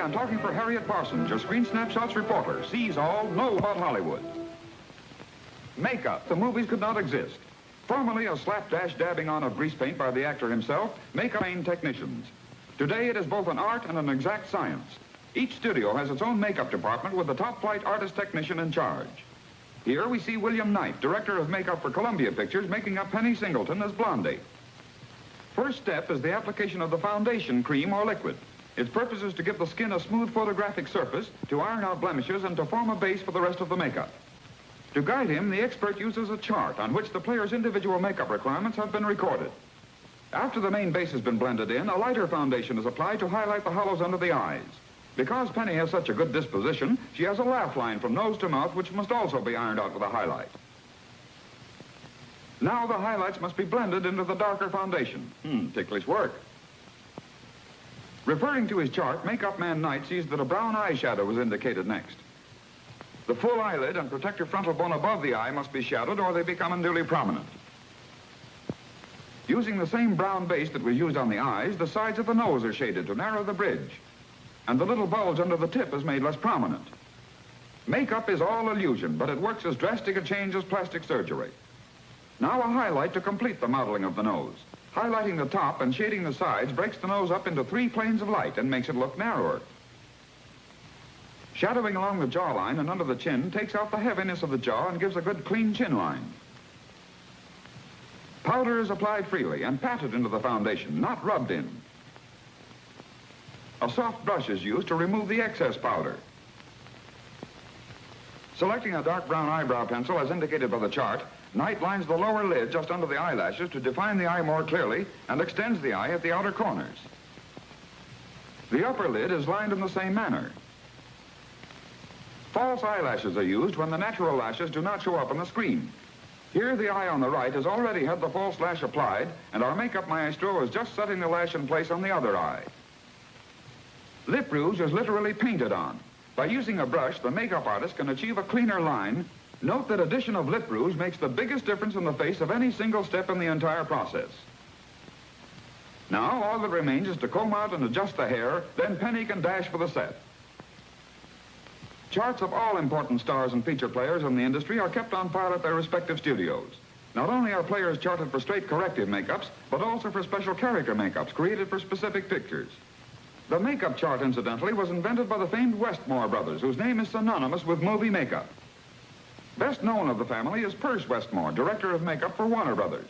I'm talking for Harriet Parsons, your Screen Snapshots reporter. Sees all, know about Hollywood. Makeup. The movies could not exist. Formerly a slapdash dabbing on of grease paint by the actor himself, makeup trained technicians. Today it is both an art and an exact science. Each studio has its own makeup department with the top-flight artist technician in charge. Here we see William Knight, director of makeup for Columbia Pictures, making up Penny Singleton as Blondie. First step is the application of the foundation cream or liquid. Its purpose is to give the skin a smooth photographic surface, to iron out blemishes, and to form a base for the rest of the makeup. To guide him, the expert uses a chart on which the player's individual makeup requirements have been recorded. After the main base has been blended in, a lighter foundation is applied to highlight the hollows under the eyes. Because Penny has such a good disposition, she has a laugh line from nose to mouth, which must also be ironed out with a highlight. Now the highlights must be blended into the darker foundation. Ticklish work. Referring to his chart, Makeup Man Knight sees that a brown eyeshadow is indicated next. The full eyelid and protector frontal bone above the eye must be shadowed or they become unduly prominent. Using the same brown base that was used on the eyes, the sides of the nose are shaded to narrow the bridge, and the little bulge under the tip is made less prominent. Makeup is all illusion, but it works as drastic a change as plastic surgery. Now a highlight to complete the modeling of the nose. Highlighting the top and shading the sides breaks the nose up into 3 planes of light and makes it look narrower. Shadowing along the jawline and under the chin takes out the heaviness of the jaw and gives a good clean chin line. Powder is applied freely and patted into the foundation, not rubbed in. A soft brush is used to remove the excess powder. Selecting a dark brown eyebrow pencil as indicated by the chart, Knight lines the lower lid just under the eyelashes to define the eye more clearly and extends the eye at the outer corners. The upper lid is lined in the same manner. False eyelashes are used when the natural lashes do not show up on the screen. Here the eye on the right has already had the false lash applied, and our makeup maestro is just setting the lash in place on the other eye. Lip rouge is literally painted on. By using a brush, the makeup artist can achieve a cleaner line. Note that addition of lip rouge makes the biggest difference in the face of any single step in the entire process. Now all that remains is to comb out and adjust the hair, then Penny can dash for the set. Charts of all important stars and feature players in the industry are kept on file at their respective studios. Not only are players charted for straight corrective makeups, but also for special character makeups created for specific pictures. The makeup chart, incidentally, was invented by the famed Westmore brothers, whose name is synonymous with movie makeup. Best known of the family is Perce Westmore, director of makeup for Warner Brothers.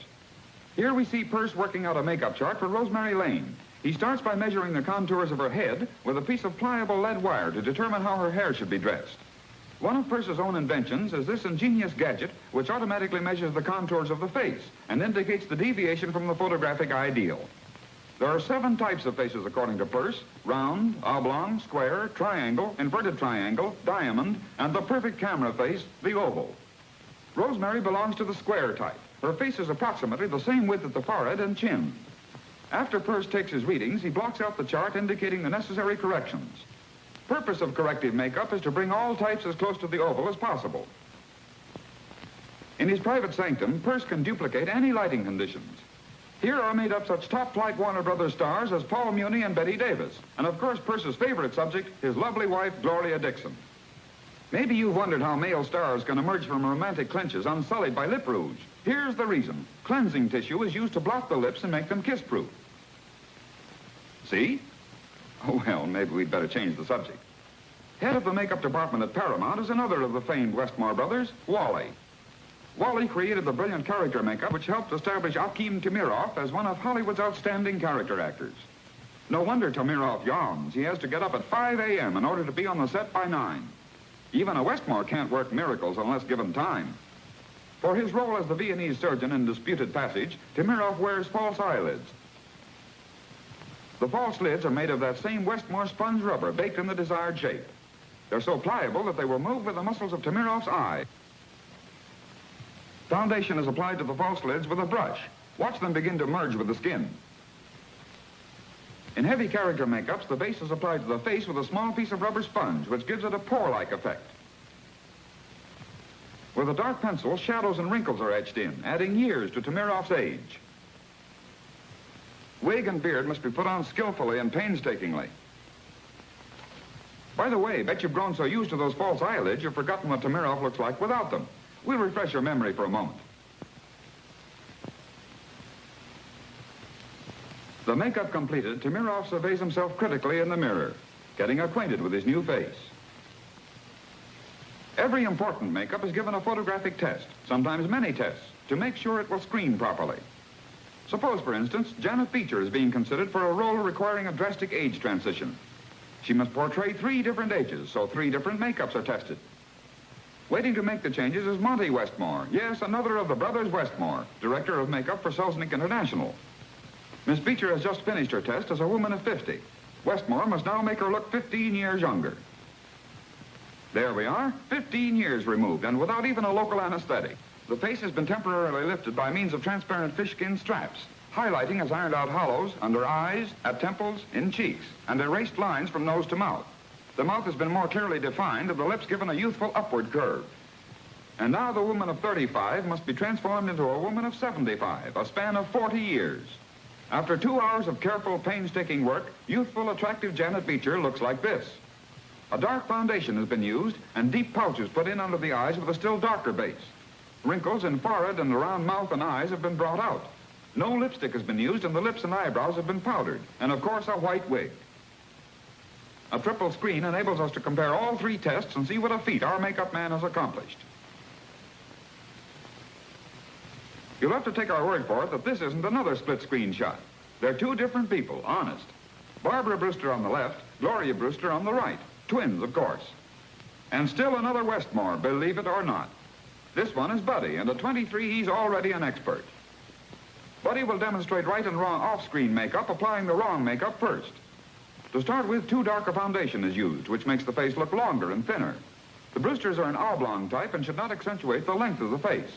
Here we see Perce working out a makeup chart for Rosemary Lane. He starts by measuring the contours of her head with a piece of pliable lead wire to determine how her hair should be dressed. One of Perce's own inventions is this ingenious gadget which automatically measures the contours of the face and indicates the deviation from the photographic ideal. There are 7 types of faces according to Perce: round, oblong, square, triangle, inverted triangle, diamond, and the perfect camera face, the oval. Rosemary belongs to the square type. Her face is approximately the same width at the forehead and chin. After Perce takes his readings, he blocks out the chart indicating the necessary corrections. Purpose of corrective makeup is to bring all types as close to the oval as possible. In his private sanctum, Perce can duplicate any lighting conditions. Here are made up such top-flight Warner Brothers stars as Paul Muni and Betty Davis, and of course Perce's favorite subject, his lovely wife, Gloria Dixon. Maybe you've wondered how male stars can emerge from romantic clinches unsullied by lip rouge. Here's the reason. Cleansing tissue is used to blot the lips and make them kiss-proof. See? Oh, well, maybe we'd better change the subject. Head of the makeup department at Paramount is another of the famed Westmore brothers, Wally. Wally created the brilliant character makeup which helped establish Akim Tamirov as one of Hollywood's outstanding character actors. No wonder Tamirov yawns. He has to get up at 5 a.m. in order to be on the set by 9. Even a Westmore can't work miracles unless given time. For his role as the Viennese surgeon in Disputed Passage, Tamirov wears false eyelids. The false lids are made of that same Westmore sponge rubber baked in the desired shape. They're so pliable that they will move with the muscles of Tamirov's eye. Foundation is applied to the false lids with a brush. Watch them begin to merge with the skin. In heavy character makeups, the base is applied to the face with a small piece of rubber sponge, which gives it a pore-like effect. With a dark pencil, shadows and wrinkles are etched in, adding years to Tamirov's age. Wig and beard must be put on skillfully and painstakingly. By the way, bet you've grown so used to those false eyelids you've forgotten what Tamiroff looks like without them. We'll refresh your memory for a moment. The makeup completed, Tamiroff surveys himself critically in the mirror, getting acquainted with his new face. Every important makeup is given a photographic test, sometimes many tests, to make sure it will screen properly. Suppose, for instance, Janet Beecher is being considered for a role requiring a drastic age transition. She must portray 3 different ages, so 3 different makeups are tested. Waiting to make the changes is Monty Westmore. Yes, another of the brothers Westmore, director of makeup for Selznick International. Miss Beecher has just finished her test as a woman of 50. Westmore must now make her look 15 years younger. There we are, 15 years removed, and without even a local anesthetic. The face has been temporarily lifted by means of transparent fish skin straps, highlighting as ironed out hollows under eyes, at temples, in cheeks, and erased lines from nose to mouth. The mouth has been more clearly defined and the lips given a youthful upward curve. And now the woman of 35 must be transformed into a woman of 75, a span of 40 years. After 2 hours of careful, painstaking work, youthful, attractive Janet Beecher looks like this. A dark foundation has been used and deep pouches put in under the eyes with a still darker base. Wrinkles in forehead and around mouth and eyes have been brought out. No lipstick has been used and the lips and eyebrows have been powdered. And of course, a white wig. A triple screen enables us to compare all 3 tests and see what a feat our makeup man has accomplished. You'll have to take our word for it that this isn't another split screen shot. They're 2 different people, honest. Barbara Brewster on the left, Gloria Brewster on the right. Twins, of course. And still another Westmore, believe it or not. This one is Buddy, and at 23, he's already an expert. Buddy will demonstrate right and wrong off-screen makeup, applying the wrong makeup first. To start with, too dark a foundation is used, which makes the face look longer and thinner. The Brewsters are an oblong type and should not accentuate the length of the face.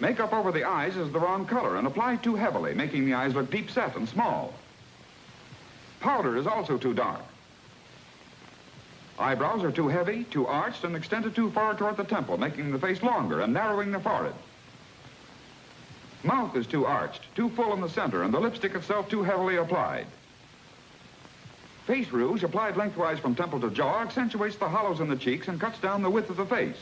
Makeup over the eyes is the wrong color and applied too heavily, making the eyes look deep set and small. Powder is also too dark. Eyebrows are too heavy, too arched, and extended too far toward the temple, making the face longer and narrowing the forehead. Mouth is too arched, too full in the center, and the lipstick itself too heavily applied. Face rouge, applied lengthwise from temple to jaw, accentuates the hollows in the cheeks and cuts down the width of the face.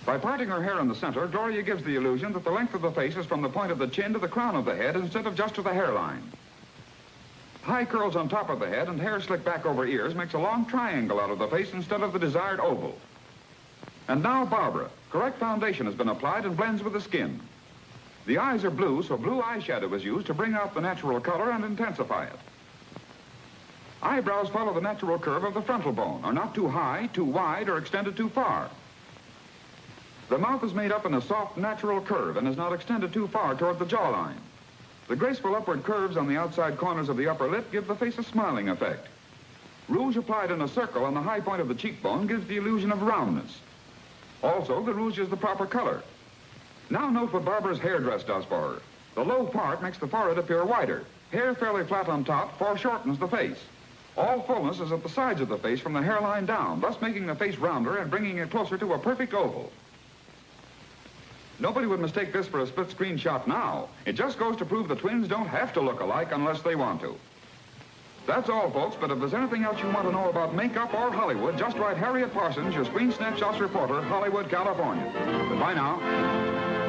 By parting her hair in the center, Gloria gives the illusion that the length of the face is from the point of the chin to the crown of the head instead of just to the hairline. High curls on top of the head and hair slicked back over ears makes a long triangle out of the face instead of the desired oval. And now Barbara. Correct foundation has been applied and blends with the skin. The eyes are blue, so blue eyeshadow is used to bring out the natural color and intensify it. Eyebrows follow the natural curve of the frontal bone, are not too high, too wide, or extended too far. The mouth is made up in a soft, natural curve and is not extended too far toward the jawline. The graceful upward curves on the outside corners of the upper lip give the face a smiling effect. Rouge applied in a circle on the high point of the cheekbone gives the illusion of roundness. Also, the rouge is the proper color. Now note what Barbara's hairdress does for her. The low part makes the forehead appear wider. Hair fairly flat on top foreshortens the face. All fullness is at the sides of the face from the hairline down, thus making the face rounder and bringing it closer to a perfect oval. Nobody would mistake this for a split-screen shot now. It just goes to prove the twins don't have to look alike unless they want to. That's all, folks, but if there's anything else you want to know about makeup or Hollywood, just write Harriet Parsons, your Screen Snapshots reporter, Hollywood, California. Goodbye now.